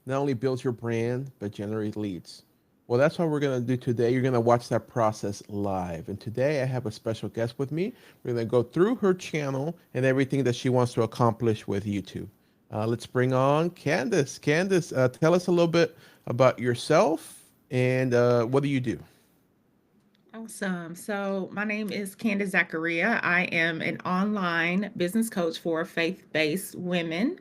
not only build your brand, but generate leads. Well, that's what we're going to do today. You're going to watch that process live. And today I have a special guest with me. We're going to go through her channel and everything that she wants to accomplish with YouTube. Let's bring on Candace. Candace, tell us a little bit about yourself and what do you do? Awesome. So, my name is Candace Zachariah. I am an online business coach for faith based women.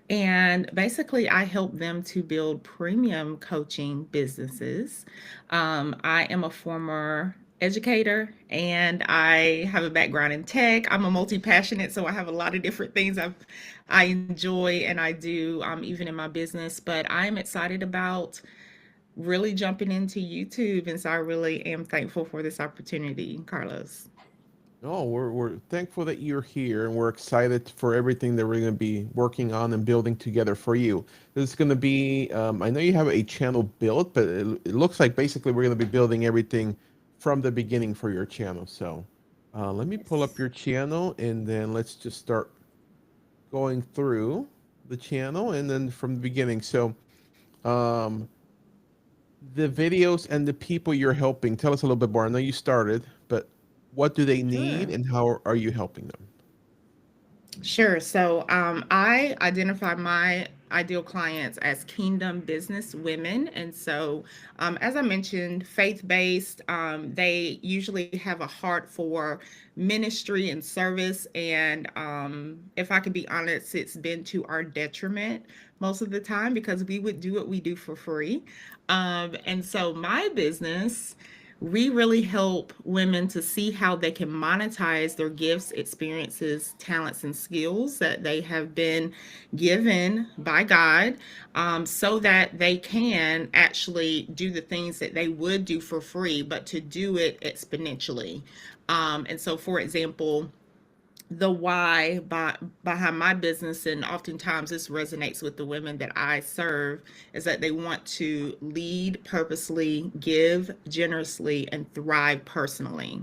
And basically, I help them to build premium coaching businesses. I am a former educator and I have a background in tech. I'm a multi passionate, so I have a lot of different things I enjoy and I do even in my business. But I'm excited about really jumping into YouTube. And so I really am thankful for this opportunity, Carlos. Oh, we're thankful that you're here and we're excited for everything that we're going to be working on and building together for you. This is going to be, I know you have a channel built, but it looks like basically we're going to be building everything from the beginning for your channel. So let me pull up Yes. your channel and then let's just start going through the channel and then from the beginning. So um, the videos and the people you're helping, tell us a little bit more. I know you started, but what do they need Sure. and how are you helping them? Sure. So I identify my ideal clients as kingdom business women. And so, as I mentioned, faith based, they usually have a heart for ministry and service. And if I could be honest, it's been to our detriment most of the time because we would do what we do for free. And so, my business we really help women to see how they can monetize their gifts, experiences, talents, and skills that they have been given by God so that they can actually do the things that they would do for free, but to do it exponentially. And so, for example, the why behind my business, and oftentimes this resonates with the women that I serve, is that they want to lead purposely, give generously, and thrive personally.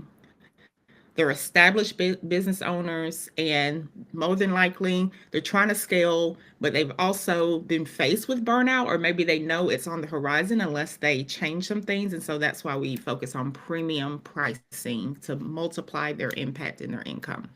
They're established business owners, and more than likely, they're trying to scale, but they've also been faced with burnout, or maybe they know it's on the horizon unless they change some things. And so that's why we focus on premium pricing to multiply their impact and their income.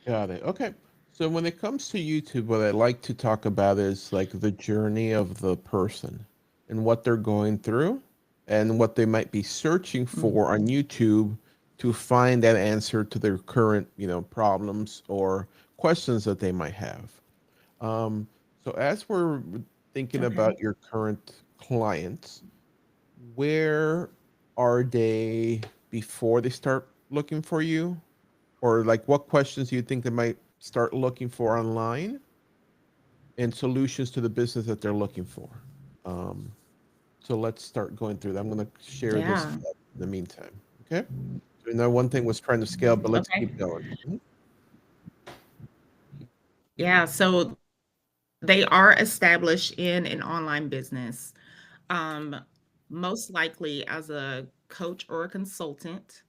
Got it. Okay. So when it comes to YouTube, what I like to talk about is like the journey of the person and what they're going through and what they might be searching for on YouTube to find that answer to their current, problems or questions that they might have. Um, so as we're thinking Okay. about your current clients, where are they before they start looking for you? Or like what questions do you think they might start looking for online and solutions to the business that they're looking for? Um, so let's start going through that. I'm going to share this Yeah. in the meantime. Okay. So now one thing was trying to scale, but let's Okay. keep going. Mhm. Yeah. So they are established in an online business, um, most likely as a coach or a consultant,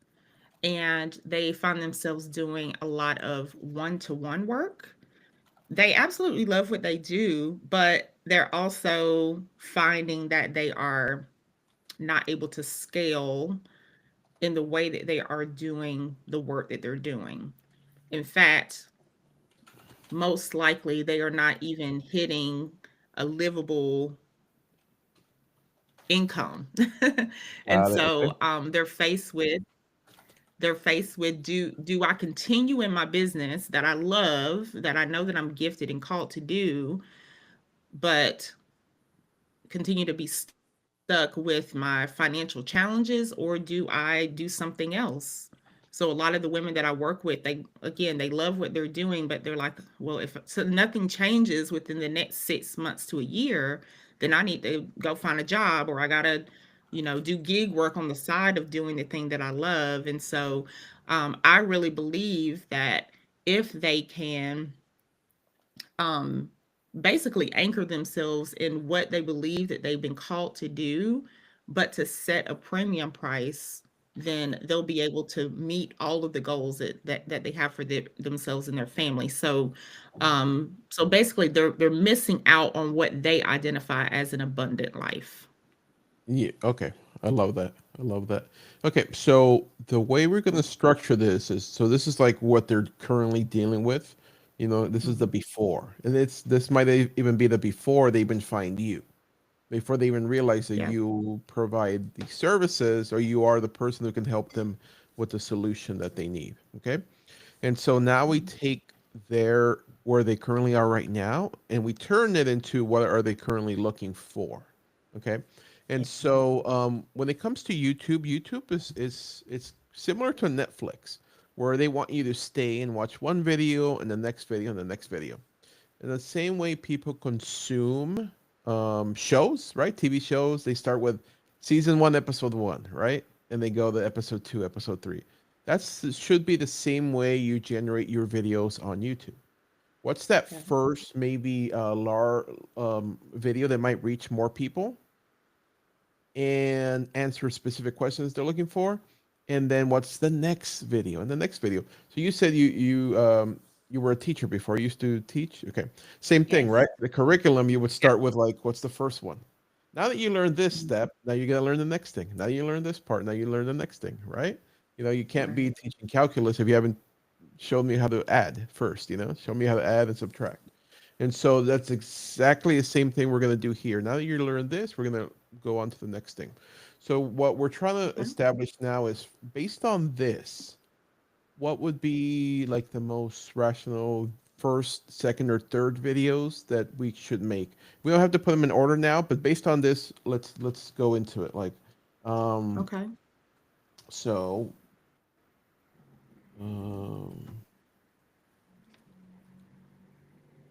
and they find themselves doing a lot of one to one work. They absolutely love what they do, but they're also finding that they are not able to scale in the way that they are doing the work that they're doing. In fact, most likely they are not even hitting a livable income. And Got it. Okay. so they're faced with do I continue in my business that I love, that I know that I'm gifted and called to do, but continue to be stuck with my financial challenges, or do I do something else? So a lot of the women that I work with, they love what they're doing, but they're like, well, if so nothing changes within the next 6 months to a year, then I need to go find a job, or I gotta, do gig work on the side of doing the thing that I love. And so I really believe that if they can um, basically anchor themselves in what they believe that they've been called to do, but to set a premium price then they'll be able to meet all of the goals that they have for themselves and their family. So basically they're missing out on what they identify as an abundant life. Yeah. Okay. I love that. I love that. Okay. So the way we're going to structure this is, so this is like what they're currently dealing with. This is the Mhm. before, and this might even be the before they even find you, before they even realize that Yeah. you provide the services or you are the person who can help them with the solution that they need. Okay. And so now we Mhm. take their where they currently are right now and we turn it into what are they currently looking for. Okay. And Yeah. so when it comes to YouTube, YouTube is it's similar to Netflix, where they want you to stay and watch one video and the next video and the next video. In the same way people consume shows, right? TV shows, they start with season one, episode one, right? And they go to episode two, episode three. That's should be the same way you generate your videos on YouTube. What's that Okay. first maybe video that might reach more people and answer specific questions they're looking for? And then what's the next video and the next video? So you said you were a teacher before. You used to teach. Okay, same thing, Yes. right? The curriculum you would Yeah. start with like, what's the first one? Now that you learn this Mhm. step, now you got to learn the next thing. Now you learn this part. Now you learn the next thing, right? You can't be Right. teaching calculus if you haven't showed me how to add first. Show me how to add and subtract. And so that's exactly the same thing we're going to do here. Now that you learn this, we're going to go on to the next thing. So what we're trying to Okay. establish now is based on this, what would be like the most rational first, second, or third videos that we should make? We don't have to put them in order now, but based on this, let's go into it. Like, um, Okay. so, um,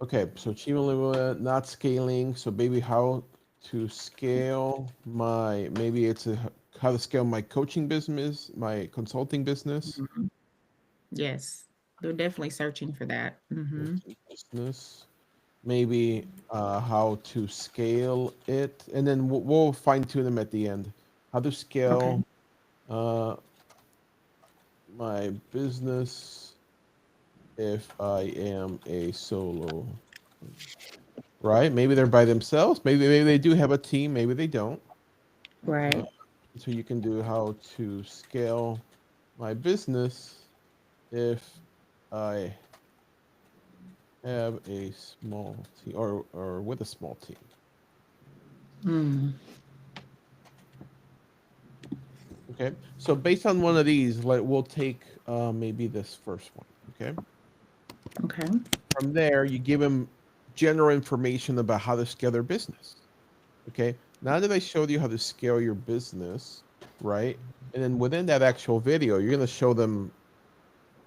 okay, so achieving limit, not scaling. So maybe how to scale my, maybe it's how to scale my coaching business, my consulting business, Mhm. Yes. They're definitely searching for that. Mhm. coaching business, maybe how to scale it, and then we'll fine tune them at the end. How to Okay. scale uh, my business if I am a solo, right? Maybe they're by themselves. Maybe they do have a team. Maybe they don't. Uh, Right. so you can do how to scale my business if I have a small team or with a small team. Mm. Okay. So based on one of these, we'll take maybe this first one. Okay. Okay. From there, you give them general information about how to scale their business. Okay. Now that I showed you how to scale your business, right? And then within that actual video, you're going to show them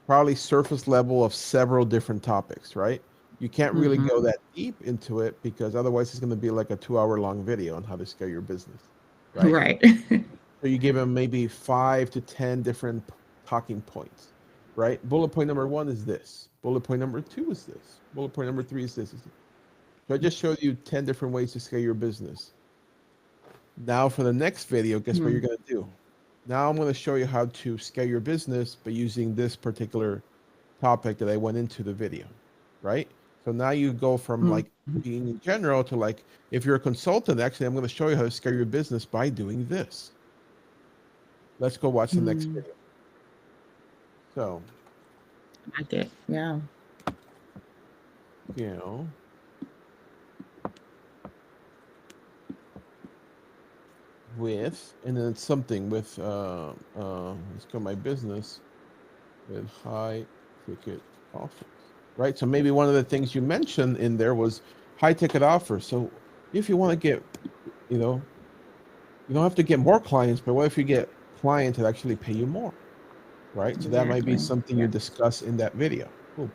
probably surface level of several different topics, right? You can't really Mhm. go that deep into it because otherwise it's going to be like a 2 hour long video on how to scale your business, right? Right. So you give them maybe 5 to 10 different talking points, right? Bullet point number one is this. Bullet point number two is this. Bullet point number three is this. So I just showed you 10 different ways to scale your business. Now for the next video, guess what you're Mm. going to do? Now I'm going to show you how to scale your business by using this particular topic that I went into the video, right? So now you go from Mhm. like being in general to like, if you're a consultant, actually, I'm going to show you how to scale your business by doing this. Let's go watch the next Mm. video. So, Like it. Yeah. you know, with, and then it's something with, let's go my business with high ticket offers, right? So maybe one of the things you mentioned in there was high ticket offers. So if you want to get, you know, you don't have to get more clients, but what if you get clients that actually pay you more, right? So that might be Exactly. something you Yeah. discuss in that video. Cool.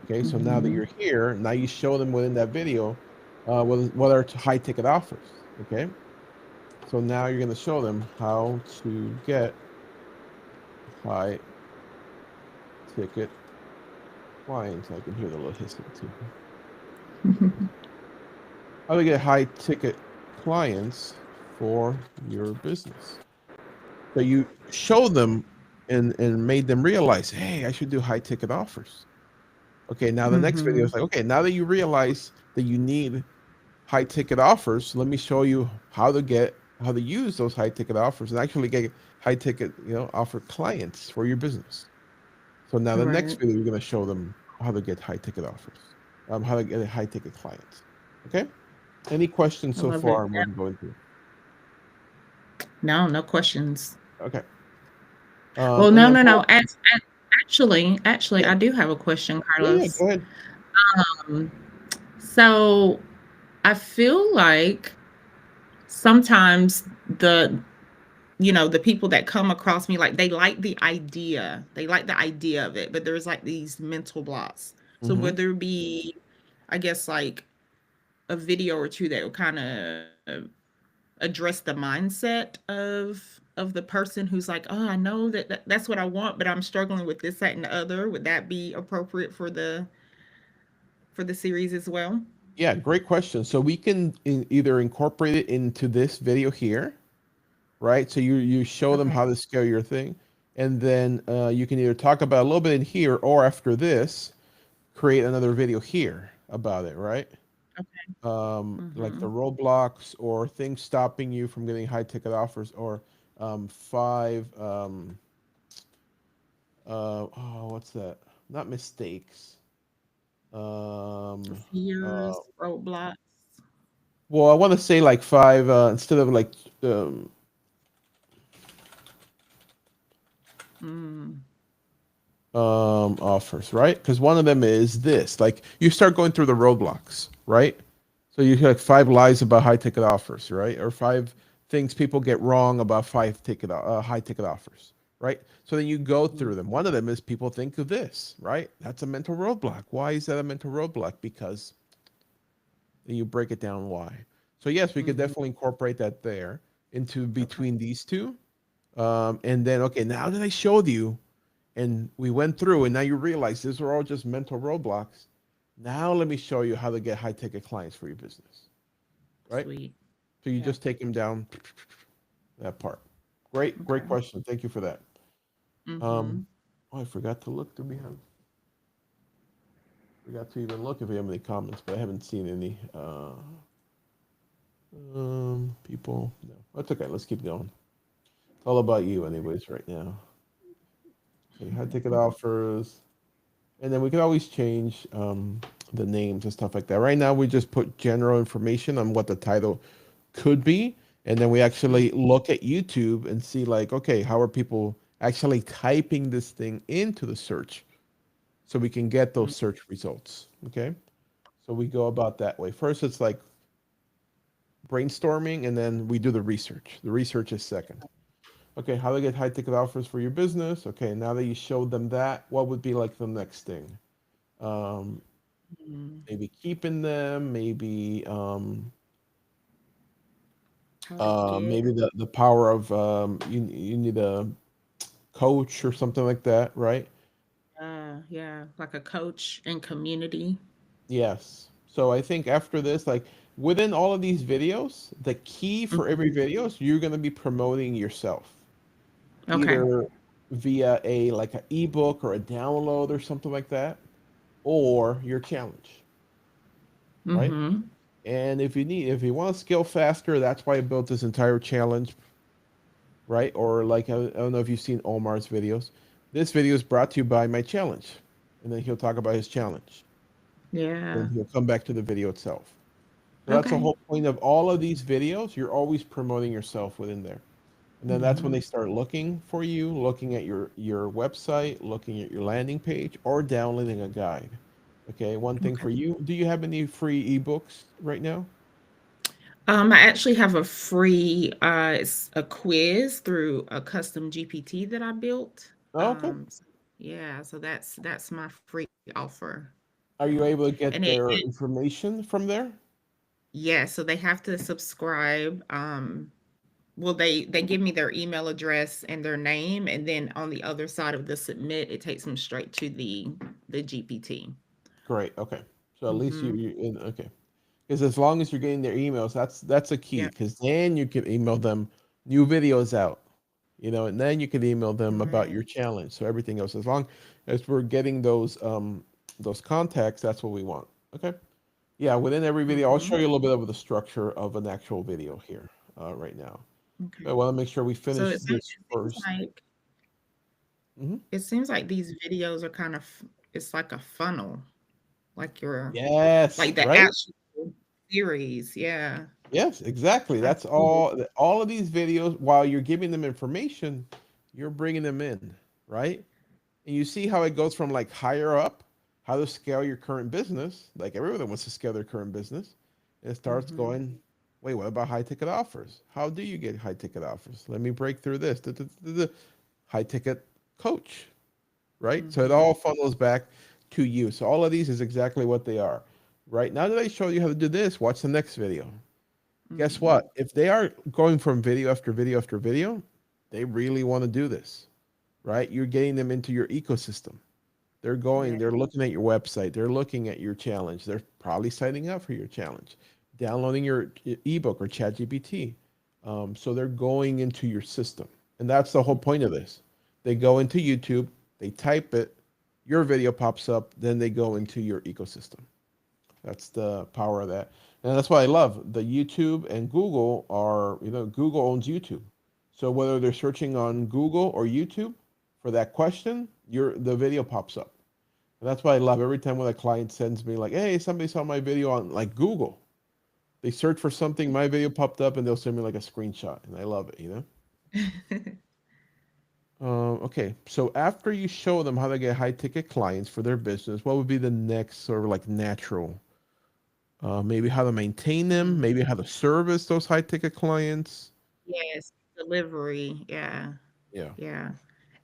Okay, so now that Mhm. you're here, now you show them within that video what are high ticket offers. Okay, so now you're going to show them how to get high ticket clients. I can hear the little hissing too. How to get high ticket clients for your business. So you show them and made them realize, hey, I should do high ticket offers. Okay, now the next video Mm-hmm. is like, okay, now that you realize that you need high ticket offers, let me show you how to use those high ticket offers and actually get high ticket, offer clients for your business. So now the next Right. video, you're going to show them how to get high ticket offers, how to get high ticket clients. Okay. Any questions I so love it. far on what I'm going through? No, no questions. Okay. Well, And no, then, no, no. Actually, yeah, I do have a question, yeah, Carlos. go ahead. Um, so I feel like sometimes the the people that come across me, like, they like the idea. They like the idea of it, but there's like these mental blocks. So Hmm. whether it be, I guess, like a video or two that will kind of address the mindset of the person who's like, oh, I know that's what I want, but I'm struggling with this, that, and the other. Would that be appropriate for the series as well? Yeah, great question. So we can either incorporate it into this video here, right? So you show them Okay. how to scale your thing, and then you can either talk about a little bit in here, or after this, create another video here about it, right? Okay. Like Mm-hmm. the roadblocks or things stopping you from getting high ticket offers, or five what's that? Not mistakes. Um, uh, Fears, roadblocks. well, I want to say like five instead of like um, Mm. offers, right? Because one of them is this. Like you start going through the roadblocks, right? So you have like five lies about high ticket offers, right? Or five things people get wrong about high ticket offers, right? So then you go through them. One of them is people think of this, right? That's a mental roadblock. Why is that a mental roadblock? Because then you break it down why. So yes, we could Mm-hmm. definitely incorporate that there into Okay. between these two. And then okay, now that I showed you and we went through and now you realize these are all just mental roadblocks. Now let me show you how to get high ticket clients for your business, right? Sweet. So you Yeah. just take them down that part. Great, great Okay. question. Thank you for that. Mm-hmm. Um, oh, I forgot to look. Do we have? Forgot to even look if we have any comments, but I haven't seen any. People. No, that's okay. Let's keep going. It's all about you, anyways, right now. Okay, high ticket offers, and then we can always change the names and stuff like that. Right now, we just put general information on what the title could be, and then we actually look at YouTube and see like, okay, how are people actually typing this thing into the search so we can get those search results. Okay, so we go about that way. First, it's like brainstorming, and then we do the research. The research is second. Okay, how to get high ticket offers for your business. Okay, now that you showed them that, what would be like the next thing? Um, Mm. maybe keeping them, How to get, maybe the power of you need a coach or something like that, right? yeah, like a coach and community. Yes. So I think after this, like within all of these videos, the key for every Mhm. video is you're going to be promoting yourself, Okay. either via a like an ebook or a download or something like that, or your challenge, right? Mm-hmm. And if you want to scale faster, that's why I built this entire challenge, right? Or like I don't know if you've seen Omar's videos. This video is brought to you by my challenge, and then he'll talk about his challenge. Then Yeah. he'll come back to the video itself. So that's the Okay. whole point of all of these videos. You're always promoting yourself within there. And then that's when Mm-hmm. they start looking for you, looking at your website, looking at your landing page, or downloading a guide. Okay, one thing Okay. for you. Do you have any free ebooks right now? I actually have a free it's a quiz through a custom GPT that I built. Oh, okay. Yeah, so that's my free offer. Are you able to And get their information from there? yeah, so they have to subscribe. Well, they give me their email address and their name, and then on the other side of the submit, it takes them straight to the GPT. Great. Okay. So at least Mm-hmm. you in okay. Because as long as you're getting their emails, that's a key. Yeah. Because then you can email them new videos out. And then you can email them about Right. your challenge. So everything else, as long as we're getting those contacts, that's what we want. Okay. Yeah, within every video, I'll Mm-hmm. show you a little bit of the structure of an actual video here right now. Okay. I want to make sure we So finish this first. Hmm. it seems like these videos are kind of it's like a funnel, like your Yes, like the right? actual series. Yeah. Yes, exactly. I That's see. all of these videos, while you're giving them information, you're bringing them in, right? And you see how it goes from like higher up, how to scale your current business. Like everybody wants to scale their current business. And it starts Mm-hmm. going, wait, what about high ticket offers? How do you get high ticket offers? Let me break through this. High ticket coach, right? So it Mm-hmm. all funnels back to you. So all of these is exactly what they are. Right now that I showed you how to do this, watch the next video. Guess Mm-hmm. what? If they are going from video after video after video, they really want to do this, right? You're getting them into your ecosystem. Yeah. They're looking at your website, they're looking at your challenge, they're probably signing up for your challenge, downloading your ebook or chat GPT. So they're going into your system. And that's the whole point of this. They go into YouTube, they type it, your video pops up, then they go into your ecosystem. That's the power of that. And that's what I love. The YouTube and Google are, Google owns YouTube. So whether they're searching on Google or YouTube for that question, the video pops up. And that's why I love every time when a client sends me like, hey, somebody saw my video on like Google. They search for something, my video popped up, and they'll send me like a screenshot. And I love it. Okay, so after you show them how to get high ticket clients for their business, what would be the next sort of like natural? Maybe how to maintain them, Mm. maybe how to service those high ticket clients. Yes. Delivery. Yeah. Yeah. Yeah.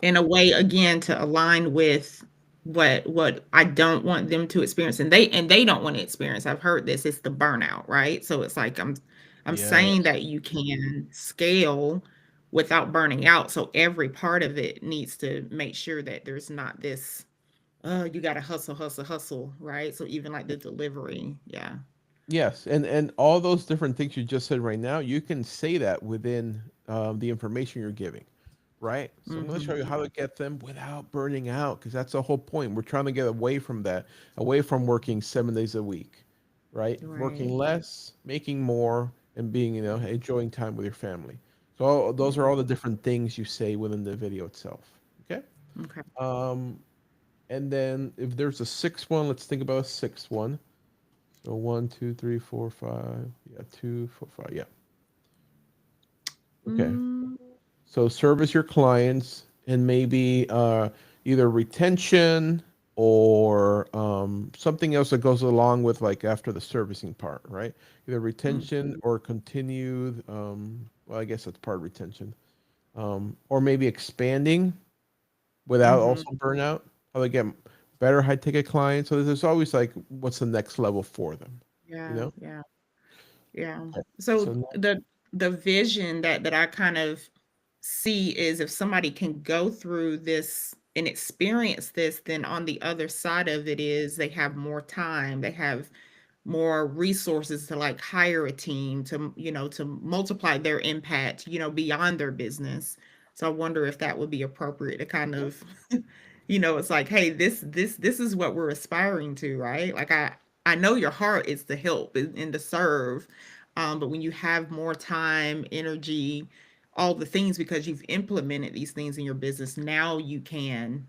In a way, again, to align with what I don't want them to experience, and they don't want to experience. I've heard this, it's the burnout, right? So it's like I'm saying Yes. that you can scale without burning out. So every part of it needs to make sure that there's not this, oh, you gotta hustle, hustle, hustle, right? So even like the delivery. Yeah. Yes, and all those different things you just said right now, you can say that within the information you're giving, right? So I'm going to show you Mm-hmm. how to get them without burning out, because that's the whole point. We're trying to get away from that, away from working 7 days a week, right? Working Right. less, making more, and being, enjoying time with your family. So those are all the Mm-hmm. different things you say within the video itself. Okay. Okay. Um, and then if there's a sixth one, let's think about a sixth one. So one, two, three, four, five. Yeah, two, four, five. Yeah. Okay. Mm, So service your clients and maybe either retention or something else that goes along with like after the servicing part, right? Either retention mhm. or continued. Well, I guess that's part of retention. Or maybe expanding without Mhm. also burnout. How they get better high ticket clients. So there's always like, what's the next level for them? You Yeah, know. yeah, yeah. Okay. So So the vision that I kind of see is if somebody can go through this and experience this, then on the other side of it is they have more time, they have more resources to like hire a team to, to multiply their impact, beyond their business. So I wonder if that would be appropriate to kind now. of, it's like, hey, this is what we're aspiring to, right? Like I know your heart is to help and to serve, but when you have more time, energy, all the things because you've implemented these things in your business, now you can,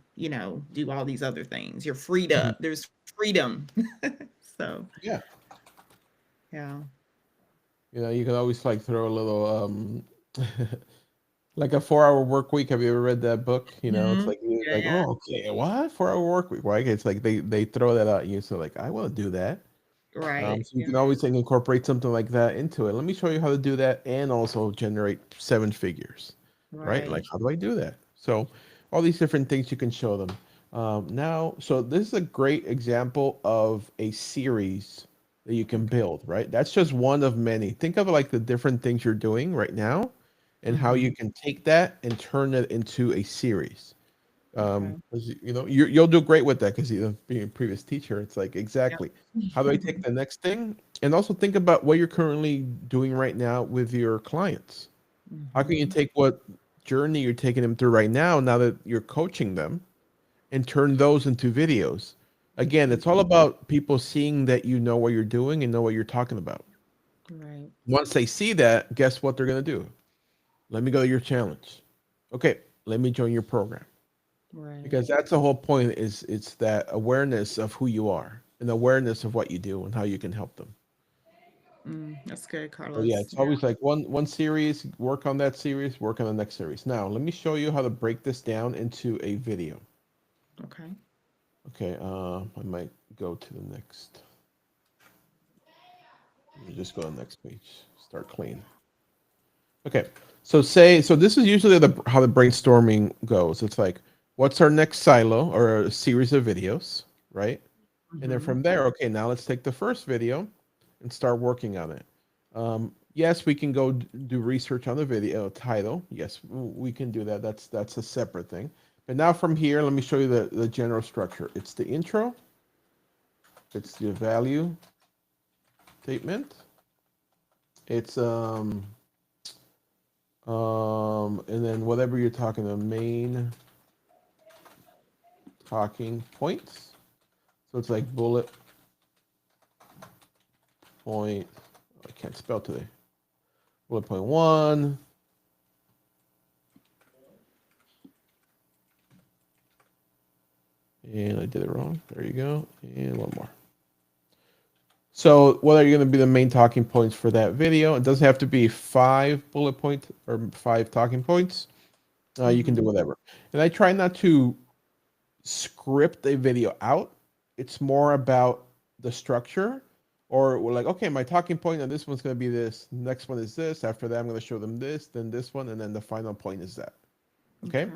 do all these other things. You're freed Mhm. up. There's freedom. So Yeah. yeah. You can always like throw a little like a 4 hour work week. Have you ever read that book? It's Mhm. like you're like, Yeah, oh, okay, what? 4 hour work week. Right? It's like they throw that at you. So like I want to do that. right. So you Yeah, can always like incorporate something like that into it. Let me show you how to do that and also generate seven figures, right? Like, right. how do I do that? So, all these different things you can show them. Now, so this is a great example of a series that you can Okay. build, right? That's just one of many. Think of like the different things you're doing right now and how you Mhm. can take that and turn it into a series. Okay. 'Cause, you'll do great with that because being a previous teacher, it's like Yep. exactly how do I take the next thing, and also think about what you're currently doing right now with your clients. How can you Mhm. take what journey you're taking them through right now that you're coaching them, and turn those into videos. Again, it's all about people seeing that you know what you're doing and know what you're talking about. Right. Once they see that, guess what they're going to do? Let me go to your challenge. Okay, let me join your program. Right. Because that's the whole point, is it's that awareness of who you are and awareness of what you do and how you can help them. That's good, So yeah, Carlos. it's always like one series, work on that series, work on the next series. Now, let me show you how to break this down into a video. Okay. Okay, I might go to the next. Let me just go to the next page. Start clean. Okay, so this is usually how the brainstorming goes. It's like, what's our next silo or a series of videos, right? And then Mm-hmm. from there, okay, now let's take the first video and start working on it. Yes, we can go do research on the video title. Yes, we can do that. That's a separate thing. But now from here, let me show you the general structure. It's the intro, it's the value statement, it's and then whatever you're talking, the main talking points. So it's like bullet point. I can't spell today. Bullet point one, and I did it wrong. There you go. And one more. So what are you going to be the main talking points for that video? It doesn't have to be 5 bullet points or 5 talking points. You can do Mm-hmm. whatever. And I try not to script a video out. It's more about the structure. Or we're like, okay, my talking point on this one's going to be this. Next one is this. After that, I'm going to show them this, then this one, and then the final point is that. Okay.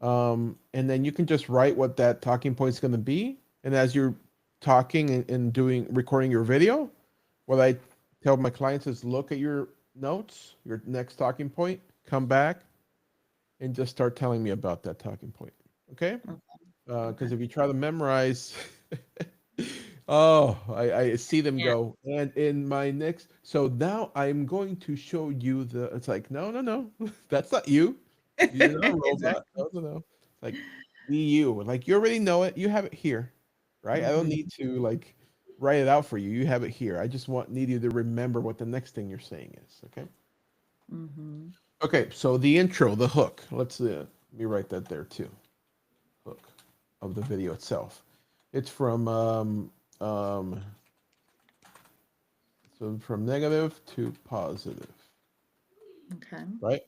Okay. And then you can just write what that talking point is going to be. And as you're talking and doing recording your video, what I tell my clients is look at your notes, your next talking point, come back, and just start telling me about that talking point. Okay? Okay. Okay. Because if you try to memorize, oh, I see them Yeah. go. And in my next, so now I'm going to show you the. It's like, no, no, no, that's not you. You're not a robot. Exactly. No, no, no. Like, be you. Like, you already know it. You have it here, right? I don't Mm-hmm. need to like write it out for you. You have it here. I just need you to remember what the next thing you're saying is. Okay. Mm-hmm. Okay. So the intro, the hook. Let me write that there too. Hook of the video itself. It's um, from negative to positive, Okay. right?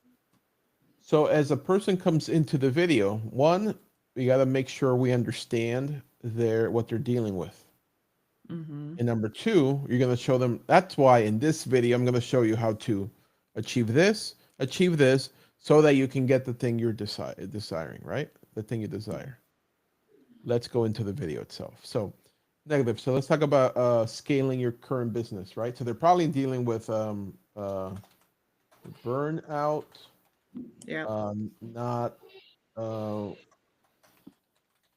So as a person comes into the video, one, we got to make sure we understand what they're dealing with. Mm-hmm. And number two, you're going to show them. That's why in this video, I'm going to show you how to achieve this, so that you can get the thing you're desiring, right? The thing you desire. Let's go into the video itself. So negative. So let's talk about scaling your current business, right? So they're probably dealing with burnout, Yep. not uh,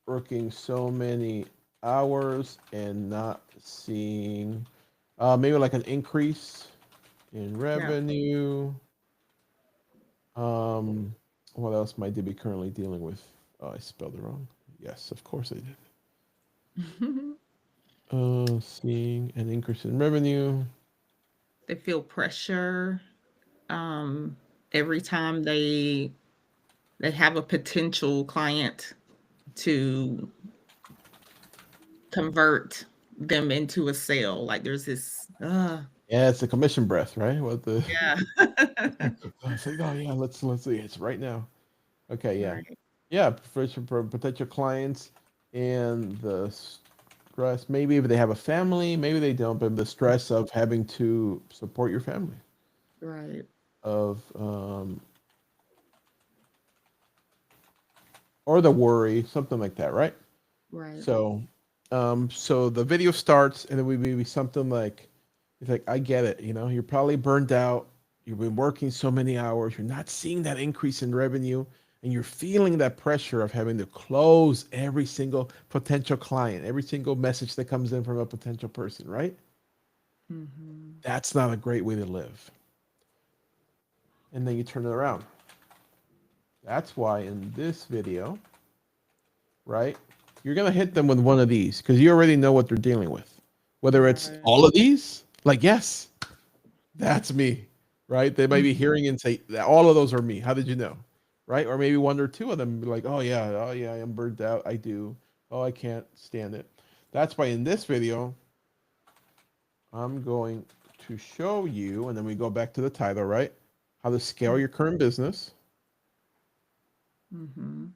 working so many hours and not seeing maybe like an increase in Yep. revenue. Um, what else might they be currently dealing with? Oh, I spelled it wrong. Yes, of course I did. Seeing an increase in revenue. They feel pressure um, every time they have a potential client to convert them into a sale. Like there's this, Yeah, it's the commission breath, right? What the yeah. it's like, oh yeah, let's see. It's right now. Okay, yeah. Right. Yeah, for potential clients and the stress. Maybe if they have a family, maybe they don't, but the stress of having to support your family, Right. of or the worry, something like that, right? Right. So, so the video starts, and it would be something like, it's like, I get it. You're probably burned out. You've been working so many hours. You're not seeing that increase in revenue, and you're feeling that pressure of having to close every single potential client, every single message that comes in from a potential person, right? Mm-hmm. That's not a great way to live. And then you turn it around. That's why in this video, right, you're going to hit them with one of these because you already know what they're dealing with. Whether it's Right. all of these, like, yes, that's me, right? They might be Mhm. hearing and say, all of those are me. How did you know? Right? Or maybe one or two of them be like, oh yeah, I am burned out. I do. Oh, I can't stand it. That's why in this video, I'm going to show you, and then we go back to the title, right? How to scale your current business. Mhm.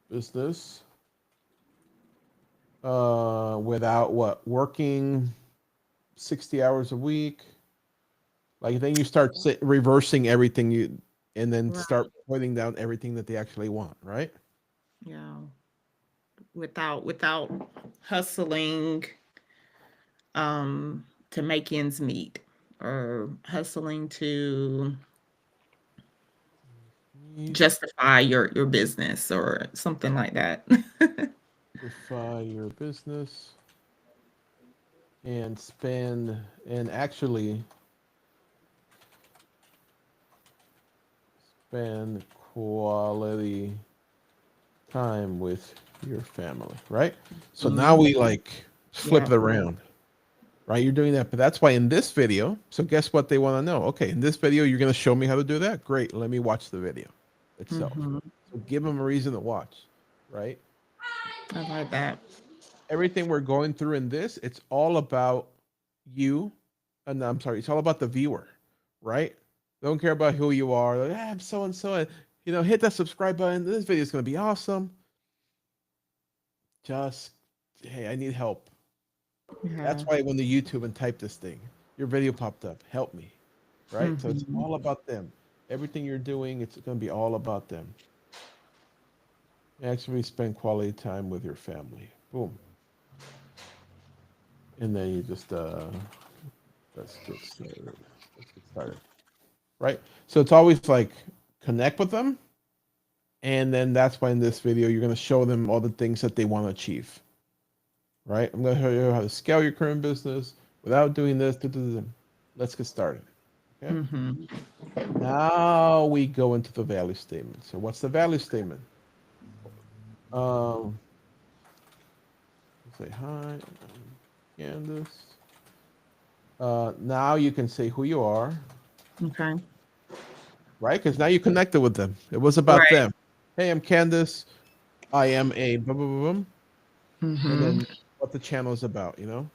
Business without what? Working 60 hours a week. Like then you start reversing everything you and then Right. start putting down everything that they actually want, right? Yeah. Without hustling to make ends meet, or hustling to Need justify your business or something like that. to file your business and spend and actually spend quality time with your family, right? So now Mhm. we like flip Yeah. it around, right? You're doing that, but that's why in this video, so guess what they want to know? Okay, in this video, you're going to show me how to do that. Great. Let me watch the video itself. Mhm. So give them a reason to watch, right? I like that. Everything we're going through in this, it's all about you. And I'm sorry, it's all about the viewer, right? Don't care about who you are. Like, I'm so and so. You know, hit that subscribe button. This video is going to be awesome. Just, hey, I need help. That's Yeah. why when the YouTube and type this thing, your video popped up. Help me, right? So it's Mhm. all about them. Everything you're doing, it's going to be all about them. Actually, spend quality time with your family. Boom, and then you just let's get started. Let's get started. Right. So it's always like connect with them, and then that's why in this video you're going to show them all the things that they want to achieve. Right. I'm going to show you how to scale your current business without doing this. Let's get started. Okay. Mhm. Now we go into the value statement. So what's the value statement? Um, say hi, Candace. Now you can say who you are, Okay. right? Because now you connected with them. It was about Right. them. Hey, I'm Candace. I am a boom, boom, boom, boom, and Mhm. then what the channel is about. You know,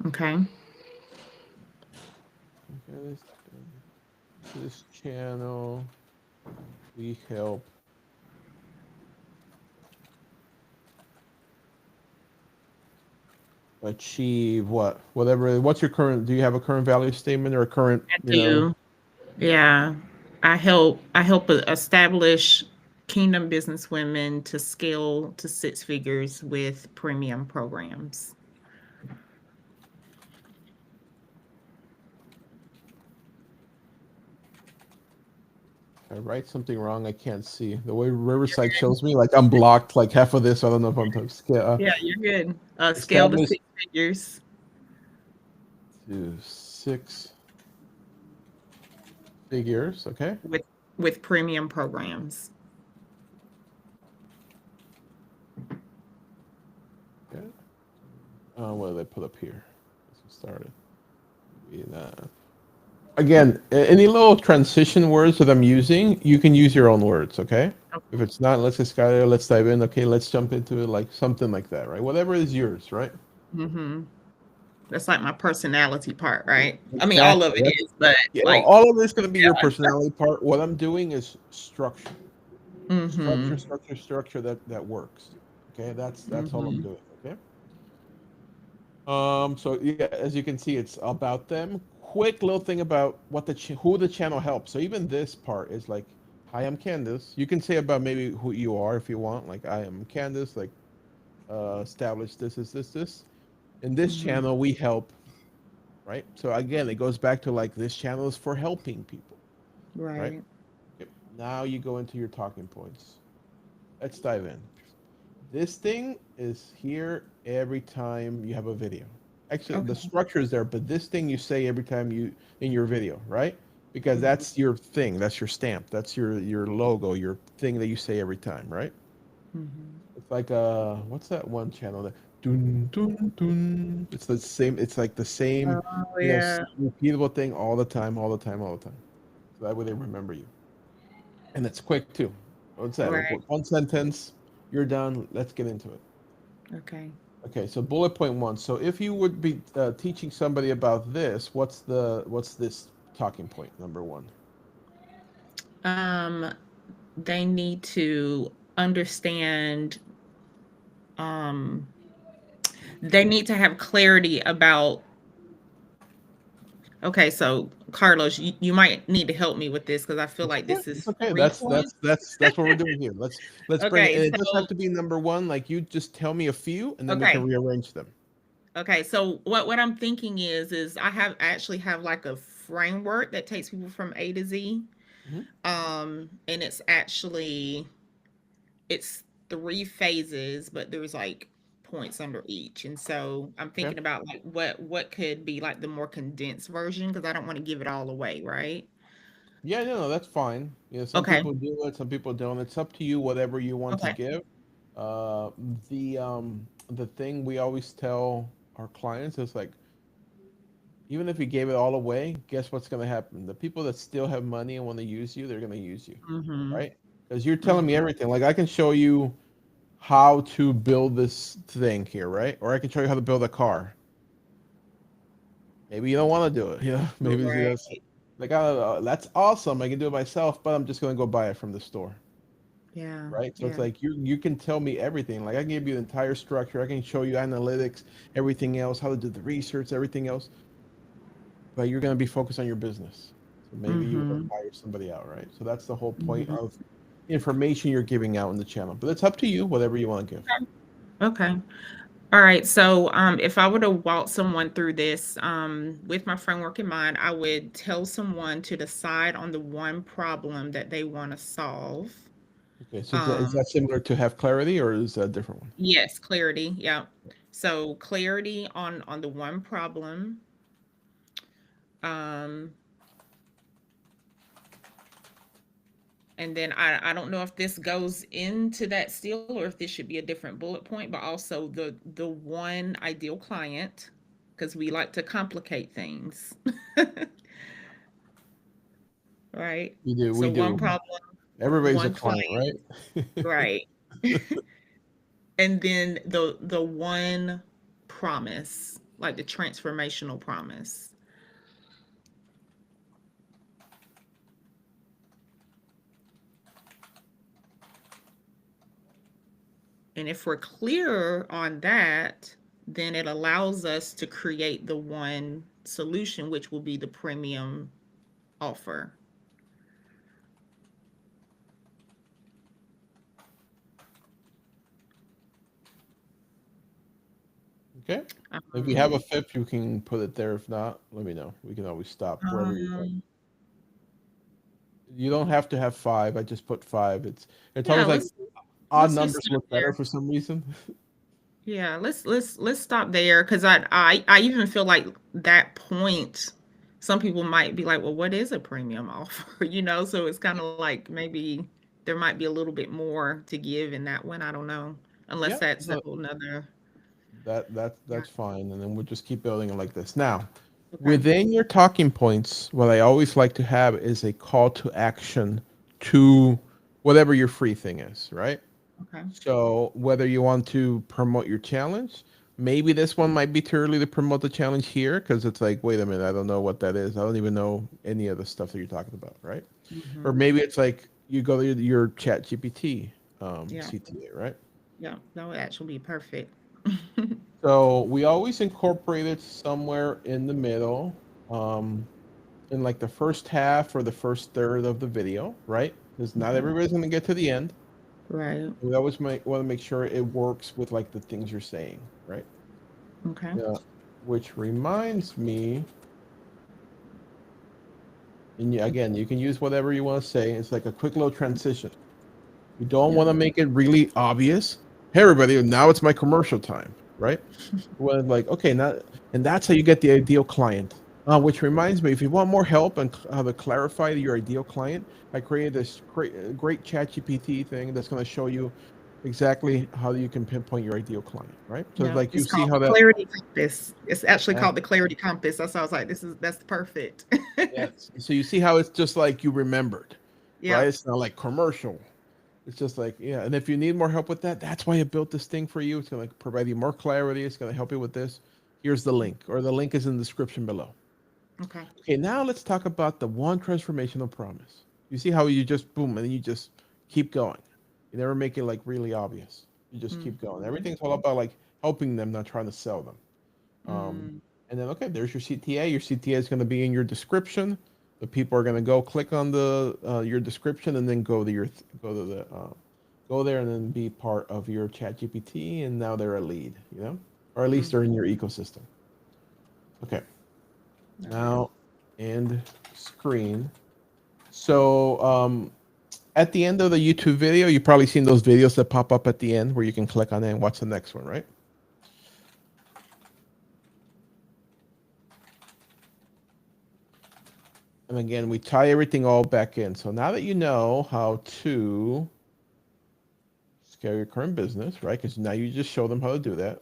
Okay. okay, this channel we help achieve what, whatever. What's your current? Do you have a current value statement or a current? I You know, do. Yeah. I help establish kingdom business women to scale to six figures with premium programs. I write something wrong. I can't see the way Riverside shows me. Like I'm blocked. Like half of this. I don't know if I'm Yeah, you're good. Scale to established six figures to six figures. Okay. with with premium programs. Okay. What did I put up here? Let's get started. Again, any little transition words that I'm using, you can use your own words. Okay. If Okay. it's not, let's just go. Let's dive in. Okay. Let's jump into it. Like something like that. Right. Whatever is yours. Right. Mhm. That's like my personality part, right? I mean, all of Exactly. it That's is, but yeah. like, All of this is going to be your personality part. What I'm doing is structure. mhm, Structure that works. Okay, that's all I'm mhm. doing. Okay. So yeah, as you can see, it's about them. Quick little thing about what who the channel helps. So even this part is like, hi, I'm Candace. You can say about maybe who you are if you want. Like I am Candace. Like establish this is this. In this Mhm. channel, we help. Right. So again, it goes back to like this channel is for helping people. Right. Right. Okay. Now you go into your talking points. Let's dive in. This thing is here every time you have a video. Actually, the Okay. structure is there, but this thing you say every time you in your video, right? because Mhm. that's your thing, that's your stamp, that's your logo, your thing that you say every time, right? Mhm. It's like what's that one channel that dun dun dun? It's the same. It's like the same, Oh s- yeah. repeatable thing all the time, all the time, all the time. So that way they remember you, and it's quick too. What's that? Like Right. one sentence, you're done. Let's get into it. Okay. Okay, so bullet point one. So if you would be teaching somebody about this, what's this talking point number one? Um, they need to understand. Um, they need to have clarity about. Okay, so Carlos, you might need to help me with this because I feel It's like okay. this It's is okay. three points. That's what we're doing here. Let's bring it, Okay, and it doesn't so have to be number one. Like you just tell me a few, and then we can okay, rearrange them. okay. So what I'm thinking is I actually have like a framework that takes people from A to Z. Hmm. And it's three phases, but there's like points under each. And so I'm Okay. thinking about like what could be like the more condensed version because I don't want to give it all away, right? Yeah, no, that's fine. You know, some Okay. people do it, some people don't. It's up to you, whatever you want to Okay. give. Uh, the thing we always tell our clients is like, even if you gave it all away, guess what's going to happen? The people that still have money and want to use you, they're going to use you, Mm-hmm. right? Because you're telling me Mm-hmm. everything. Like I can show you how to build this thing here, right? Or I can show you how to build a car. Maybe you don't want to do it. You know, maybe it's Right. just like, oh, that's awesome. I can do it myself, but I'm just going to go buy it from the store. Yeah. Right? So it's Yeah. like you can tell me everything. Like I can give you the entire structure. I can show you analytics, everything else, how to do the research, everything else. But you're going to be focused on your business. So maybe you want Mm-hmm. to hire somebody out, right? So that's the whole point Mm-hmm. of information you're giving out in the channel. But it's up to you, whatever you want to give. Okay. All right. So, if I were to walk someone through this, with my framework in mind, I would tell someone to decide on the one problem that they want to solve. Okay. So is Um, that similar to have clarity, or is that a different one? yes, clarity. Yeah. So clarity on the one problem. Um, and then I don't know if this goes into that still or if this should be a different bullet point, but also the one ideal client because we like to complicate things. Right? We do. We So one do. problem, Everybody's a one client, client, right? right? And then the one promise, like the transformational promise. And if we're clear on that, then it allows us to create the one solution, which will be the premium offer. Okay. If you have Um, a fifth, you can put it there. If not, let me know. We can always stop wherever you're going. um, You don't have to have five. I just put five. It's yeah, always like odd let's just numbers stop look better there. for some reason. Yeah, let's stop there because I even feel like that point, some people might be like, well, what is a premium offer? So it's kind of like maybe there might be a little bit more to give in that one. I don't know, unless Yeah, that's a no, whole nother. Yeah. that's fine. And then we'll just keep building it like this. Now, Okay. within your talking points, what I always like to have is a call to action to whatever your free thing is, right? Okay. So whether you want to promote your challenge, maybe this one might be too early to promote the challenge here because it's like, wait a minute, I don't know what that is. I don't even know any of the stuff that you're talking about, right? Or Hmm. maybe it's like you go to your Chat GPT Yeah. CTA, right? Yeah. That would actually be perfect. So we always incorporate it somewhere in the middle, um, in like the first half or the first third of the video, right? Because not Okay. everybody's going to get to the end. Right. We always want to make sure it works with like the things you're saying, right? Okay. Yeah. Which reminds me, and again, you can use whatever you want to say. It's like a quick little transition. You don't Yeah. want to make it really obvious. Hey, everybody, now it's my commercial time, right? Well, like, okay, now, and that's how you get the ideal client. Which reminds me, if you want more help on how to clarify your ideal client, I created this great ChatGPT thing that's going to show you exactly how you can pinpoint your ideal client, right? So Yeah, like you it's see called how the that. Clarity Compass. It's actually uh, called the Clarity Compass. That's why I was like, that's perfect. yes. So you see how it's just like you remembered, right? Yep. It's not like commercial. It's just like, yeah. And if you need more help with that, that's why I built this thing for you. It's going to provide you more clarity. It's going to help you with this. Here's the link, or the link is in the description below. Okay. Okay, now let's talk about the one transformational promise. You see how you just boom and then you just keep going. You never make it like really obvious. You just keep going. Mm-hmm. Everything's all about like helping them, not trying to sell them. Um, Mm, and then okay, there's your CTA. Your CTA is going to be in your description. The people are going to go click on the your description and then go to your go to the go there and then be part of your chat GPT, and now they're a lead, you know, or at least they're in mm-hmm. your ecosystem. Okay, Okay. now end screen. So at the end of the YouTube video, you've probably seen those videos that pop up at the end where you can click on it and watch the next one, right? And again, we tie everything all back in. So now that you know how to scale your current business, right? Because now you just show them how to do that.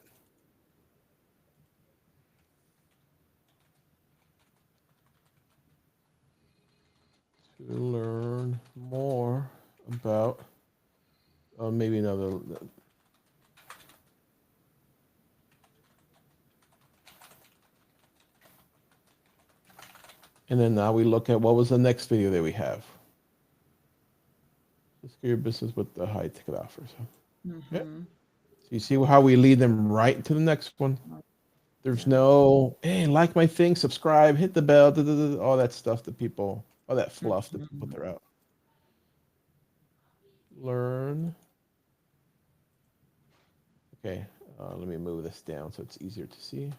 To learn more about maybe another. And then now we look at what was the next video that we have. Scale your business with the high ticket offers. Yeah. Mm-hmm. So you see how we lead them right to the next one. There's Yeah. no, hey, like my thing, subscribe, hit the bell, all that stuff that people, all that fluff that people Mm-hmm. throw out. Learn. Okay, let me move this down so it's easier to see.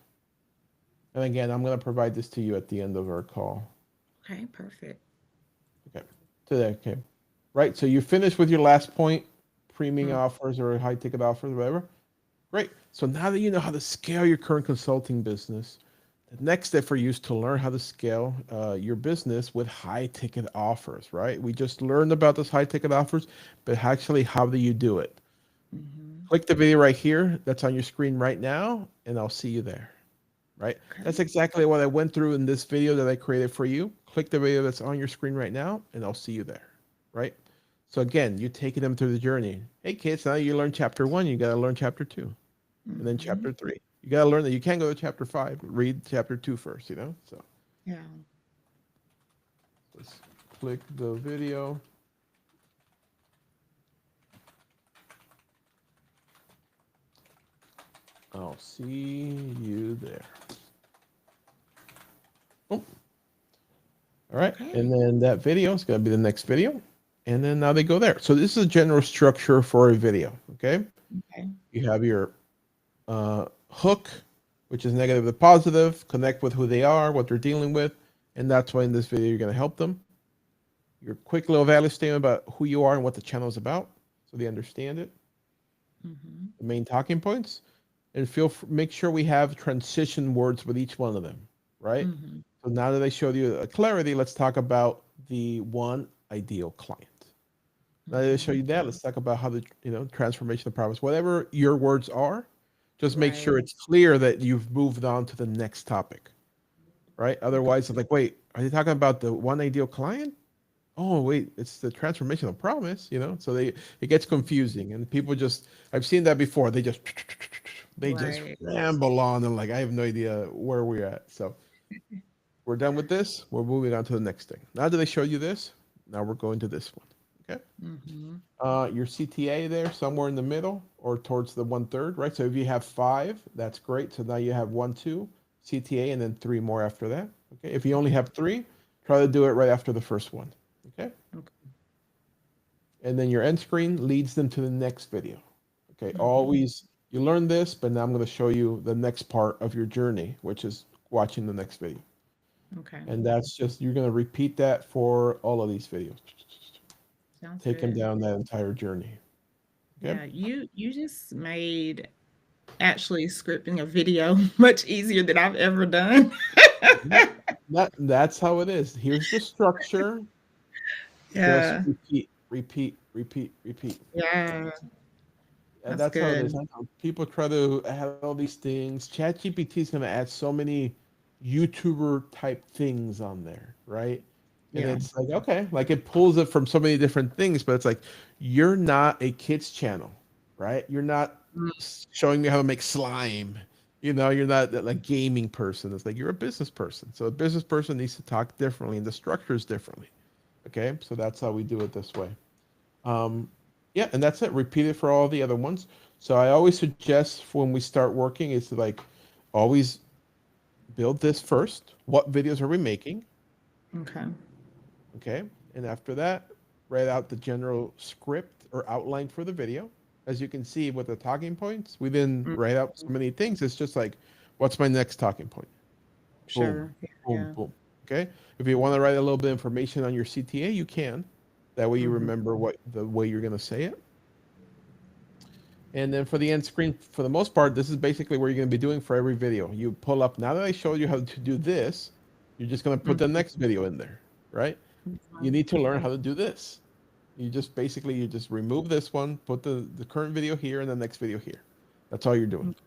And again, I'm going to provide this to you at the end of our call. Okay, perfect. Okay, today, okay. Right, so you finished with your last point, premium Mm, offers or high ticket offers, whatever. Great. So now that you know how to scale your current consulting business, the next step for you is to learn how to scale your business with high ticket offers, right? We just learned about those high ticket offers, but actually, how do you do it? mm-hmm. Click the video right here that's on your screen right now, and I'll see you there, right? Okay. That's exactly what I went through in this video that I created for you. Click the video that's on your screen right now, and I'll see you there, right? So again, you're taking them through the journey. Hey kids, now you learn chapter one, you got to learn chapter two, and then Mm-hmm. chapter three. You got to learn that you can't go to chapter five. Read chapter two first, you know? So Yeah. let's click the video. I'll see you there. Oh, all right. Okay. And then that video is going to be the next video. And then now they go there. So this is a general structure for a video. Okay. Okay. You have your hook, which is negative to positive, connect with who they are, what they're dealing with. And that's why in this video, you're going to help them. Your quick little value statement about who you are and what the channel is about so they understand it. Mm-hmm. The main talking points. And make sure we have transition words with each one of them, right? Mm-hmm. So now that I showed you a clarity, let's talk about the one ideal client. Now that I show Mm-hmm. you that, let's talk about how the transformation of promise, whatever your words are, just make sure Right. it's clear that you've moved on to the next topic, right? Otherwise, it's like, wait, are you talking about the one ideal client? Oh, wait, it's the transformation of promise, So it gets confusing, and people just I've seen that before. They just Right. ramble on and like I have no idea where we're at. So we're done with this. We're moving on to the next thing. Now that I showed you this, now we're going to this one. Okay. Mm-hmm. Your CTA there somewhere in the middle or towards the 1/3, right? So if you have five, that's great. So now you have one, two CTA, and then three more after that. Okay. If you only have three, try to do it right after the first one. Okay. Okay. And then your end screen leads them to the next video. Okay. Mm-hmm. Always you learn this, but now I'm going to show you the next part of your journey, which is watching the next video. Okay. And that's just you're going to repeat that for all of these videos. Sounds Take them good. down that entire journey. Okay. Yeah, you just made actually scripting a video much easier than I've ever done. That's how it is. Here's the structure. Just Yeah. repeat, repeat, repeat, repeat. Yeah. And That's that's how it is. good. I know people try to add all these things. ChatGPT is going to add so many YouTuber type things on there, right? And Yeah. it's like, okay, like it pulls it from so many different things, but it's like, you're not a kids channel, right? You're not Mm, showing me how to make slime. You're not that like gaming person. It's like you're a business person. So a business person needs to talk differently and the structure is differently. Okay. So that's how we do it this way. Um, yeah, and that's it. Repeat it for all the other ones. So I always suggest when we start working is to like always build this first. What videos are we making? okay. Okay. And after that, write out the general script or outline for the video. As you can see with the talking points, we didn't Mm, write out so many things. It's just like, what's my next talking point? Boom, sure. Yeah. boom, Yeah. boom. Okay. If you want to write a little bit of information on your CTA, you can. That way you Hmm. remember what the way you're going to say it. And then for the end screen, for the most part, this is basically what you're going to be doing for every video. You pull up, now that I showed you how to do this, you're just going to put the Hmm. next video in there, right? You need to learn how to do this. You just remove this one, put the current video here and the next video here. That's all you're doing. Okay.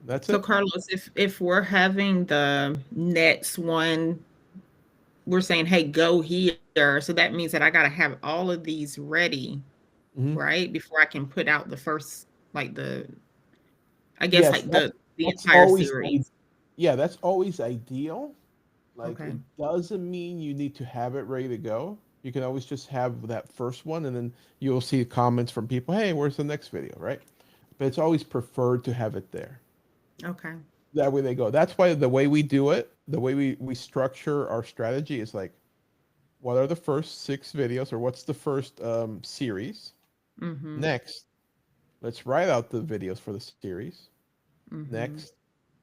That's So it. Carlos, if we're having the next one, we're saying, "Hey, go here." So that means that I got to have all of these ready, Hmm. right? Before I can put out the first, like I guess Yes, like the that's entire always series. yeah, that's always ideal. Like Okay. it doesn't mean you need to have it ready to go. You can always just have that first one and then you'll see comments from people, "Hey, where's the next video?" right? But it's always preferred to have it there. Okay. That way they go. That's why the way we do it, the way we structure our strategy is like, what are the first 6 videos or what's the first series? Mhm. Next, let's write out the videos for the series. Mhm. Next,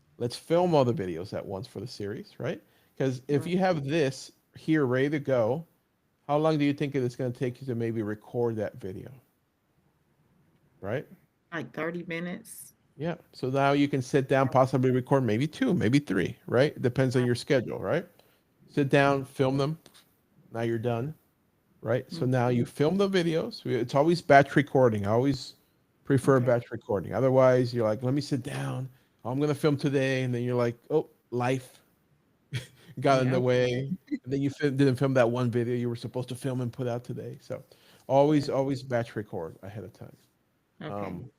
let's film all the videos at once for the series, right? Because if Right. you have this here ready to go, how long do you think it's going to take you to maybe record that video, right? Like 30 minutes. Yeah. So now you can sit down, possibly record maybe 2, maybe 3, right? Depends on Right. your schedule, right? Sit down, film them. Now you're done, right? So Mm, now you film the videos. It's always batch recording. I always prefer okay. batch recording. Otherwise, you're like, let me sit down. I'm going to film today. And then you're like, oh, life got in the Yeah. way. And then you didn't film that one video you were supposed to film and put out today. So Yeah. always batch record ahead of time. Okay. Um,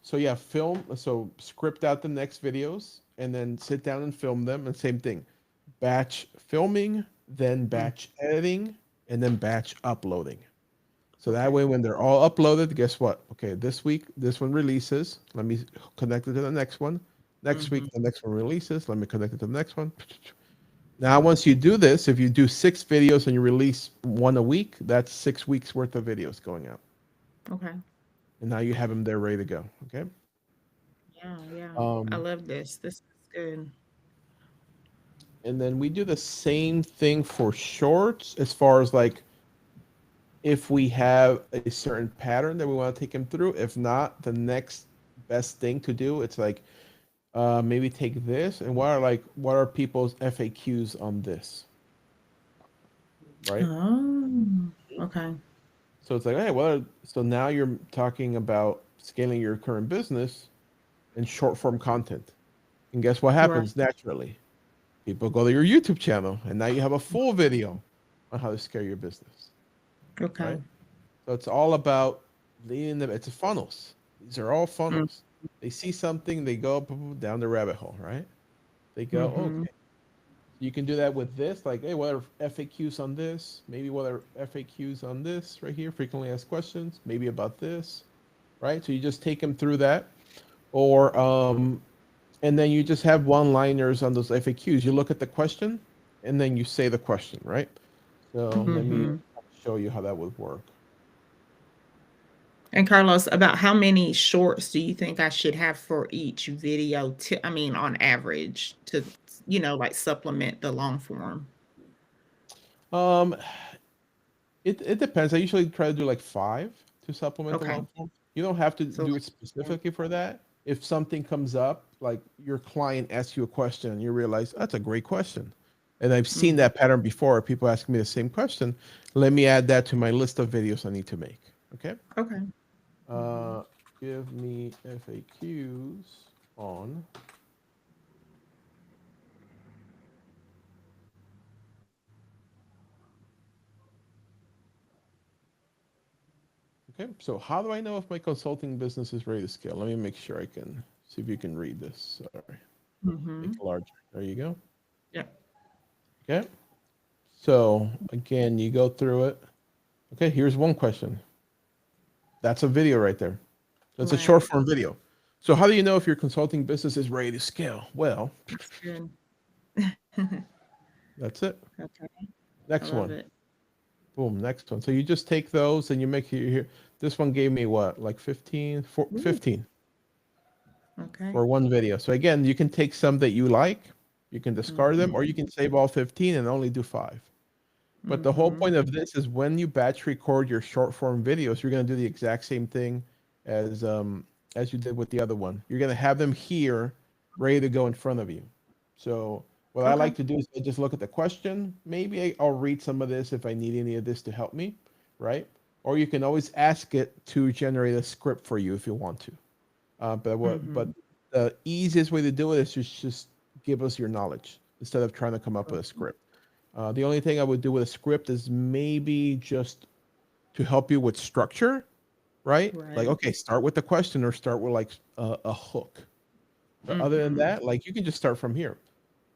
so yeah, film. So script out the next videos and then sit down and film them. And same thing, batch filming, then Mm, batch editing, and then batch uploading. So that okay. way, when they're all uploaded, guess what? Okay, this week this one releases. Let me connect it to the next one. Next week Mhm. the next one releases. Let me connect it to the next one. Now, once you do this, if you do 6 videos and you release one a week, that's 6 weeks worth of videos going out. Okay. And now you have them there ready to go. Okay. Yeah, yeah. I Um, love this. This is good. and then we do the same thing for shorts as far as like if we have a certain pattern that we want to take them through. If not, the next best thing to do, it's like maybe take this and what are people's FAQs on this, right? Oh, okay. So it's like, hey, so now you're talking about scaling your current business in short form content. And guess what Right. happens naturally? People go to your YouTube channel and now you have a full video on how to scale your business, Okay. right? So it's all about leading them. It's a funnels. These are all Mm, funnels. They see something, they go down the rabbit hole, right? They go, mhm. okay. You can do that with this, like, hey, what are FAQs on this? Maybe what are FAQs on this right here? Frequently asked questions, maybe about this, right? So you just take them through that, or and then you just have one-liners on those FAQs. You look at the question, and then you say the question, right? So let me Mhm. show you how that would work. And Carlos, about how many shorts do you think I should have for each video? I mean, on average, to like supplement the long form. Um, it depends. I usually try to do like 5 to supplement the Okay. long form. You don't have to So do like, it yeah. specifically for that. If something comes up, like your client asks you a question and you realize that's a great question, And I've seen Mhm. that pattern before. People ask me the same question. Let me add that to my list of videos I need to make. Okay. Okay. Mhm. Uh, Give me FAQs on. Okay. So how do I know if my consulting business is ready to scale? Let me make sure I can see if you can read this. Sorry. Make it Mhm. larger. There you go. Yep. Okay. So again, you go through it. Okay. Here's one question. That's a video right there. That's a short Right. form video. So how do you know if your consulting business is ready to scale? Well, That's good. that's it. Okay. I Next love one. it. Boom, next one. So you just take those and you make here. This one gave me what, like Ooh, 15 okay. for one video. So again, you can take some that you like, you can discard them, or you Mhm. can save all 15 and only do 5. But the whole Mhm. point of this is when you batch record your short form videos, you're going to do the exact same thing as you did with the other one. You're going to have them here, ready to go in front of you. So what I Okay. like to do is I just look at the question. Maybe I'll read some of this if I need any of this to help me, right? Or you can always ask it to generate a script for you if you want to. But Mhm. the easiest way to do it is just give us your knowledge instead of trying to come up with a Okay. script. The only thing I would do with a script is maybe just to help you with structure, right? Like, Right. okay, start with the question or start with like a hook. But other than Mhm. that, like you can just start from here.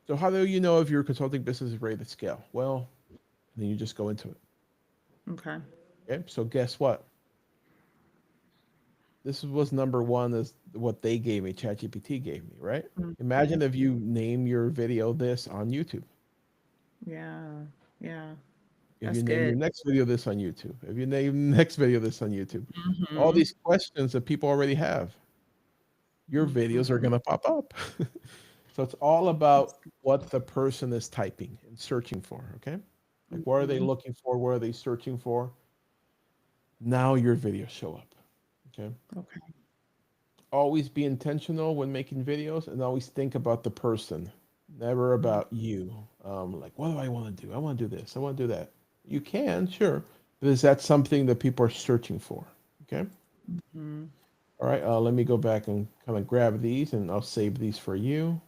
So how do you know if your consulting business is ready to scale? Well, then you just go into it. Okay. Okay. So guess what? This was number one is what they gave me, ChatGPT gave me, right? Imagine Mhm. if you name your video this on YouTube. Yeah. Yeah. If you That's name your good. next video this on YouTube, if you name the next video this on YouTube, all Mhm. these questions that people already have, your videos are Mhm. going to pop up. So it's all That's about good. what the person is typing and searching for. Okay. Like, what are they Mhm. looking for? What are they searching for? Now your videos show up. Okay. Okay. Always be intentional when making videos and always think about the person, never Mm. about you. Like, what do I want to do? I want to do this. I want to do that. You can, sure. But is that something that people are searching for? Okay. Mhm. All right. Let me go back and kind of grab these and I'll save these for you.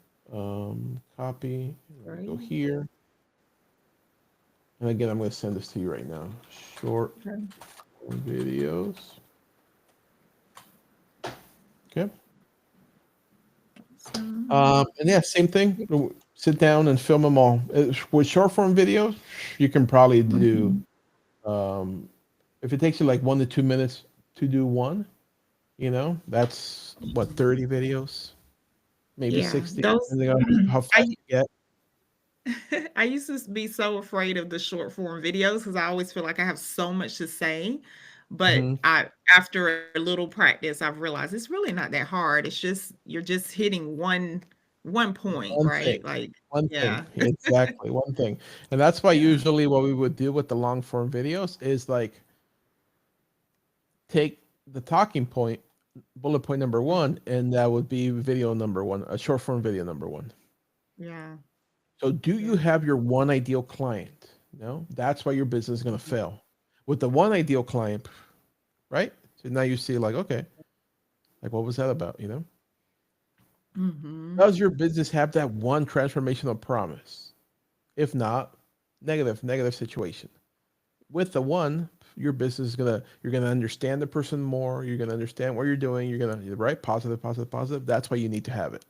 Copy. Let me go Great. here. And again, I'm going to send this to you right now. Short Okay. videos. Okay. And yeah, same thing. Sit down and film them all. With short form videos, you can probably do, Mhm. um, if it takes you like 1 to 2 minutes to do one, that's what, 30 videos, maybe Yeah. 60, Those depending on how fast I you get. I used to be so afraid of the short form videos because I always feel like I have so much to say. But Hmm. I after a little practice, I've realized it's really not that hard. It's just you're just hitting one point, One right? thing. Like, One yeah. thing. Exactly. One thing. And that's why Yeah. usually what we would do with the long form videos is like take the talking point, bullet point number Mm, one, and that would be video number one, a short form video number one. yeah. So do you Yeah. have your one ideal client? No, that's why your business is going to Mhm. fail. With the one ideal client, right? So now you see like, okay, like what was that about? Mhm. Does your business have that one transformational promise? If not, negative situation. With the one, your business is you're gonna understand the person more. You're gonna understand what you're doing. You're gonna right positive, positive, positive. That's why you need to have it.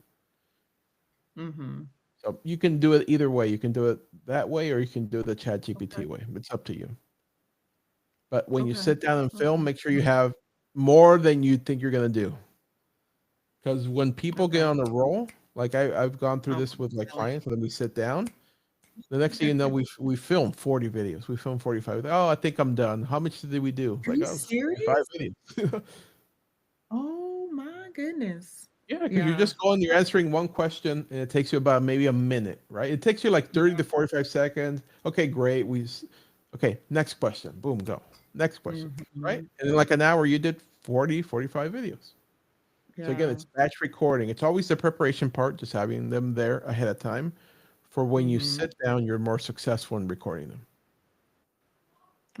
Mhm. So you can do it either way. You can do it that way, or you can do it the Chat GPT Okay. way. It's up to you. But when you Okay. sit down and film, Okay. make sure you have more than you think you're gonna do. Because when people get Okay. on a roll, like I've gone through Oh, this with my selling. clients, and then we sit down. The next thing you know, we film 40 videos. We film 45. Oh, I think I'm done. How much did we do? It's Are like, you oh, 45 serious? videos. Oh my goodness. Yeah, because you're Yeah. just going, you're answering one question, and it takes you about maybe a minute, right? It takes you like 30 to 45 seconds. Okay, great. Okay, next question. Boom, go. Next question, right? Mhm. And in like an hour, you did 40, 45 videos. So again, Yeah. it's batch recording. It's always the preparation part, just having them there ahead of time. for when you Mm-hmm. sit down, you're more successful in recording them.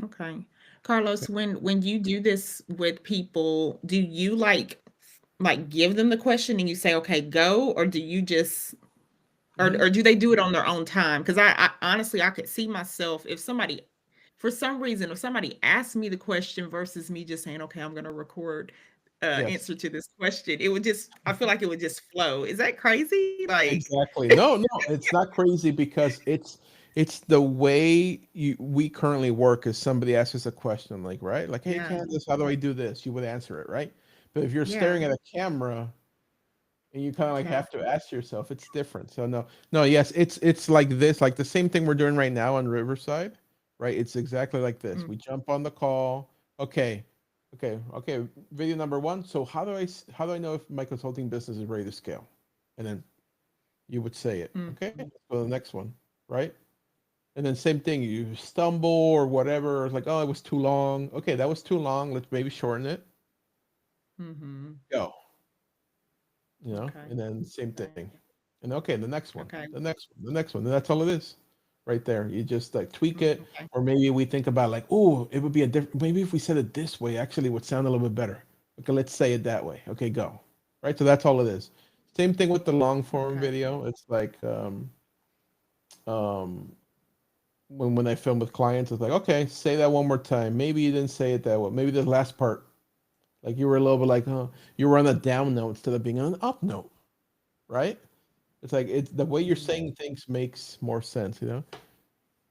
Okay. Carlos, when you do this with people, do you like give them the question and you say, okay, go, or do you just or Mhm. do they do it on their own time? Because I honestly I could see myself if somebody for some reason if somebody asked me the question versus me just saying, okay, I'm gonna record Yes. answer to this question, it would just I feel like it would just flow. Is that crazy? Like, Exactly. No, no, it's not crazy because it's the way we currently work is somebody asks us a question like, right? Like, hey yeah, Candace, how do I do this? You would answer it, right? But if you're yeah, staring at a camera and you kind of like okay. have to ask yourself, it's different. So no, no, yes, it's like this, like the same thing we're doing right now on Riverside, right? It's exactly like this. Mm, We jump on the call. Okay, okay. Video number one. So how do I know if my consulting business is ready to scale? And then you would say it. Okay, mm, let's go to the next one, right? And then same thing, you stumble or whatever. It's like, oh, it was too long. Okay, that was too long. Let's maybe shorten it. mm-hmm. Go, Okay. and then same Okay. thing. And okay, the next one, Okay. the next one. And that's all it is right there. You just like tweak it, Okay. or maybe we think about like, oh, it would be a different, maybe if we said it this way, actually it would sound a little bit better. Okay, let's say it that way. Okay, go. Right, so that's all it is. Same thing with the long form Okay. video. It's like, um, when I film with clients, it's like, okay, say that one more time. Maybe you didn't say it that way. Maybe the last part, like you were a little bit like, oh, you were on a down note instead of being on an up note, right? It's like it's the way you're Mm, saying things makes more sense.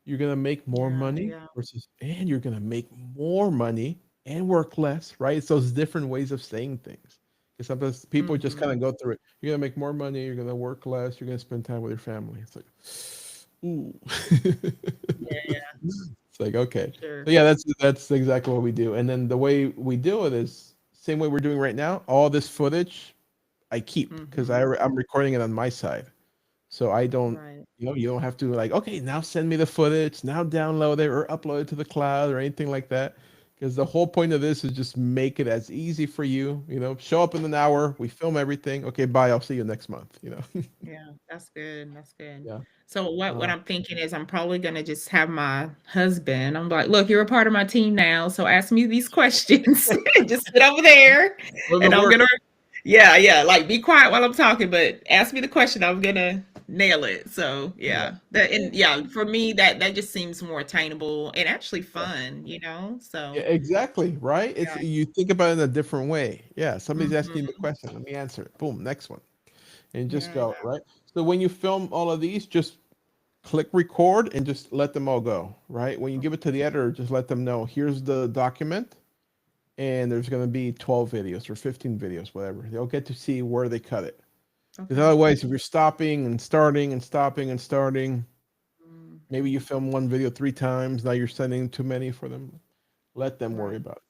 You're gonna make more yeah. money Yeah. versus, and you're gonna make more money and work less, right? It's those different ways of saying things. Because sometimes people just kind Mm-hmm. of go through it. You're gonna make more money. You're gonna work less. You're gonna spend time with your family. It's like, ooh. Yeah. It's like, okay. Sure. So yeah, that's exactly what we do. And then the way we do it is same way we're doing right now. All this footage I keep because Mm-hmm. I'm recording it on my side. So I don't, Right. you don't have to like, okay, now send me the footage, now download it or upload it to the cloud or anything like that. Because the whole point of this is just make it as easy for you, show up in an hour, we film everything. Okay, bye. I'll see you next month. Yeah, that's good. That's good. Yeah. So what Uh, I'm thinking is I'm probably gonna just have my husband. I'm like, look, you're a part of my team now, so ask me these questions. Just sit over there, does and it I'm work? gonna, yeah, yeah, like be quiet while I'm talking, but ask me the question. I'm gonna nail it. So Yeah. yeah, that and yeah, for me that just seems more attainable and actually Yeah. fun. Yeah, So exactly. Right. It's yeah, you think about it in a different way. Yeah. Somebody's asking you the hmm question. Let me answer it. Boom. Next one. And just yeah, go. Right. So when you film all of these, just click record and just let them all go, right? When you give it to the editor, just let them know here's the document and there's going to be 12 videos or 15 videos, whatever. They'll get to see where they cut it. Because okay, otherwise, if you're stopping and starting and stopping and starting, maybe you mm-hmm. film one video 3 times. Now you're sending too many for them. Let them worry Right, about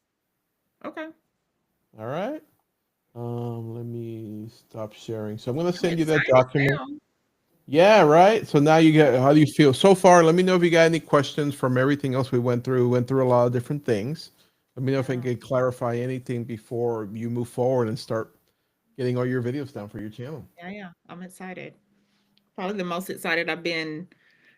okay. it. All right. Let me stop sharing. So I'm going to I'm send you that excited document. now. Yeah, right. So now you get, Yeah, how do you feel so far? Let me know if you got any questions from everything else we went through. We went through a lot of different things. Let me know if I yeah, can clarify anything before you move forward and start getting all your videos down for your channel. yeah. I'm excited. Probably the most excited I've been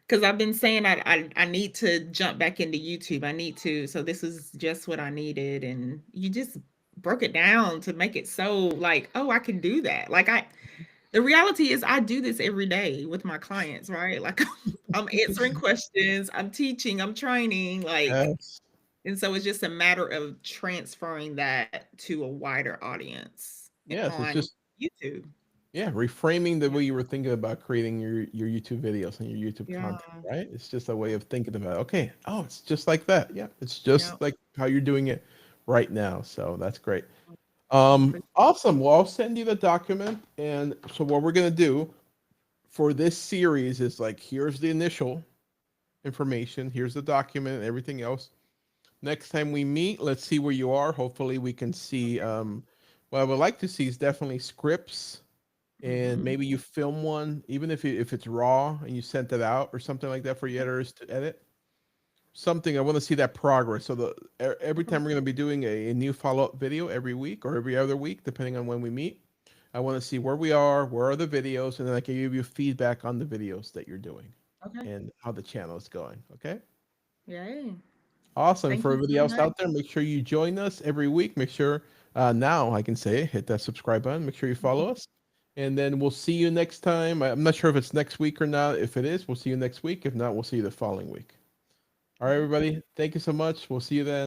because I've been saying I need to jump back into YouTube. I need to. So this is just what I needed, and you just broke it down to make it so like, oh, I can do that. Like I, the reality is I do this every day with my clients, right? Like I'm answering questions, I'm teaching, I'm training, like, Yes. and so it's just a matter of transferring that to a wider audience Yes, it's on just YouTube. yeah, reframing the Yeah. way you were thinking about creating your YouTube videos and your YouTube Yeah. content, right? It's just a way of thinking about, okay, oh, it's just like that. Yeah, it's Yeah. just like how you're doing it right now. So that's great. I appreciate Awesome. Well, I'll send you the document. And so what we're gonna do for this series is like here's the initial information, here's the document and everything else. Next time we meet, let's see where you are. Hopefully we can see what I would like to see is definitely scripts and Mhm. maybe you film one, even if it's raw and you sent it out or something like that for your Okay. editors to edit. Something I want to see that progress. So every Okay. time we're going to be doing a new follow up video every week or every other week, depending on when we meet. I want to see where we are, where are the videos, and then I can give you feedback on the videos that you're doing Okay. and how the channel is going. Okay. Yay. Awesome. Thank For you everybody so else much. out there, make sure you join us every week. Make sure now I can say it, hit that subscribe button. Make sure you follow us. And then we'll see you next time. I'm not sure if it's next week or not. If it is, we'll see you next week. If not, we'll see you the following week. All right, Okay. everybody. Thank you so much. We'll see you then.